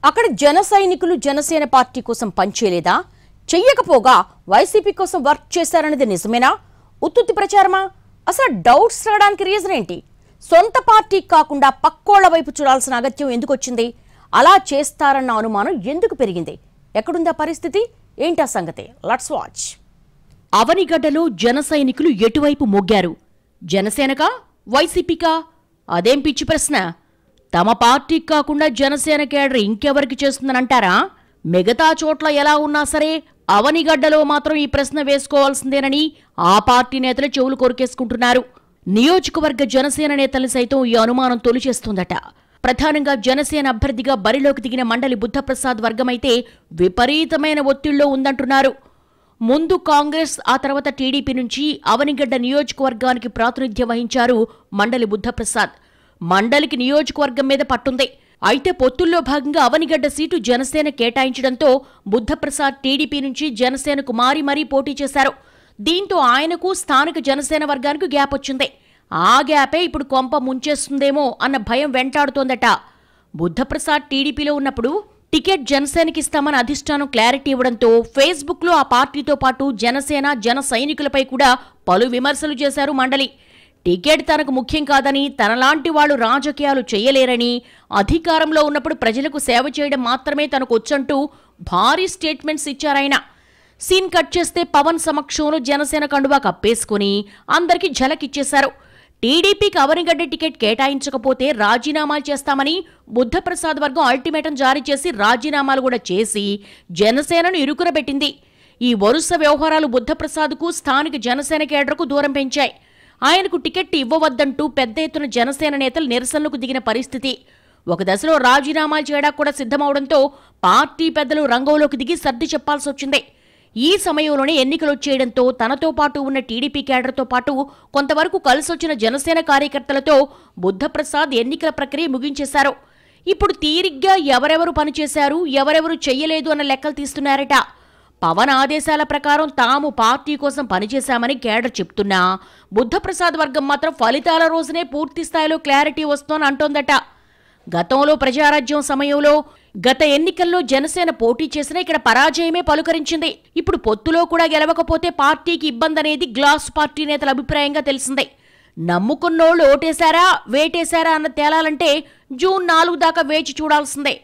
అక్కడ జన సైనికులు జనసేన పార్టీ కోసం పనిచేయలేదా? చెయ్యకపోగా వైసీపీ కోసం వర్క్ చేశారనేది నిజమేనా? ఉత్తుత్తి ప్రచారమా? అసలు డౌట్స్ రావడానికి రీజన్ ఏంటి? సొంత పార్టీ కాకుండా పక్కోళ్ల వైపు చూడాల్సిన అగత్యం ఎందుకు వచ్చింది? అలా చేస్తారన్న అనుమానం ఎందుకు పెరిగింది? ఎక్కడుందా పరిస్థితి? ఏంటా సంగతి? Let's watch. అవనిగడ్డలో జన సైనికులు ఎటువైపు మొగ్గారు? జనసేనకా వైసీపీకా? అదేం పిచ్చి ప్రశ్న. తమ పార్టీకి కాకుండా జనసేన కేడర్ ఇంకెవరికి చేస్తుందనంటారా? మిగతా చోట్ల ఎలా ఉన్నా సరే అవనిగడ్డలో మాత్రం ఈ ప్రశ్న వేసుకోవాల్సిందేనని ఆ పార్టీ నేతలు చెవులు కొరికేసుకుంటున్నారు. నియోజకవర్గ జనసేన నేతలు సైతం ఈ అనుమానం తొలిచేస్తుందట. ప్రధానంగా జనసేన అభ్యర్థిగా బరిలోకి దిగిన మండలి బుద్ధప్రసాద్ వర్గమైతే విపరీతమైన ఒత్తిళ్లో ఉందంటున్నారు. ముందు కాంగ్రెస్, ఆ తర్వాత టీడీపీ నుంచి అవనిగడ్డ నియోజకవర్గానికి ప్రాతినిధ్యం వహించారు మండలి బుద్ధప్రసాద్. మండలికి నియోజకవర్గం మీద పట్టుంది. అయితే పొత్తుల్లో భాగంగా అవనిగడ్డ సీటు జనసేన కేటాయించడంతో బుద్ధప్రసాద్ టీడీపీ నుంచి జనసేనకు మారి మరీ పోటీ చేశారు. దీంతో ఆయనకు స్థానిక జనసేన వర్గానికి గ్యాప్ వచ్చింది. ఆ గ్యాపే ఇప్పుడు కొంప ముంచేస్తుందేమో అన్న భయం వెంటాడుతోందట. బుద్ధప్రసాద్ టీడీపీలో ఉన్నప్పుడు టికెట్ జనసేనకి ఇస్తామని అధిష్టానం క్లారిటీ ఇవ్వడంతో ఫేస్బుక్లో ఆ పార్టీతో పాటు జనసేన జన సైనికులపై కూడా పలు విమర్శలు చేశారు మండలి. టికెట్ తనకు ముఖ్యం కాదని, తనలాంటి వాళ్లు రాజకీయాలు చేయలేరని, అధికారంలో ఉన్నప్పుడు ప్రజలకు సేవ చేయడం మాత్రమే తనకు వచ్చంటూ భారీ స్టేట్మెంట్స్ ఇచ్చారాయన. సీన్ కట్ చేస్తే పవన్ సమక్షంలో జనసేన కండువా కప్పేసుకుని అందరికీ ఝలకిచ్చేశారు. టీడీపీకి అవనిగడ్డ టికెట్ కేటాయించకపోతే రాజీనామాలు చేస్తామని బుద్ధప్రసాద్ వర్గం అల్టిమేటం జారీ చేసి రాజీనామాలు కూడా చేసి జనసేనను ఇరుకునబెట్టింది. ఈ వరుస వ్యవహారాలు బుద్ధప్రసాద్కు స్థానిక జనసేన కేడర్కు దూరం పెంచాయి. ఆయనకు టికెట్ ఇవ్వవద్దంటూ పెద్ద ఎత్తున జనసేన నేతలు నిరసనలకు దిగిన పరిస్థితి. ఒక దశలో రాజీనామాలు చేయడానికి కూడా సిద్ధమవడంతో పార్టీ పెద్దలు రంగంలోకి దిగి సర్ది చెప్పాల్సి వచ్చింది. ఈ సమయంలోనే ఎన్నికలు వచ్చేయడంతో తనతో పాటు ఉన్న టీడీపీ కేడర్తో పాటు కొంతవరకు కలిసొచ్చిన జనసేన కార్యకర్తలతో బుద్ధప్రసాద్ ఎన్నికల ప్రక్రియ ముగించేశారు. ఇప్పుడు తీరిగ్గా ఎవరెవరు పనిచేశారు, ఎవరెవరు చెయ్యలేదు అన్న లెక్కలు తీస్తున్నారట. పవన్ ఆదేశాల ప్రకారం తాము పార్టీ కోసం పనిచేశామని కేడర్ చెప్తున్నా బుద్ధప్రసాద్ వర్గం మాత్రం ఫలితాల రోజునే పూర్తి స్థాయిలో క్లారిటీ వస్తోందని అంటోందట. గతంలో ప్రజారాజ్యం సమయంలో గత ఎన్నికల్లో జనసేన పోటీ చేసినా ఇక్కడ పరాజయమే పలుకరించింది. ఇప్పుడు పొత్తులో కూడా గెలవకపోతే పార్టీకి ఇబ్బంది అనేది గ్లాస్ పార్టీ నేతల అభిప్రాయంగా తెలిసిందే. నమ్ముకున్నోళ్లు ఓటేశారా వేటేశారా అన్న తేలాలంటే జూన్ 4 దాకా వేచి చూడాల్సిందే.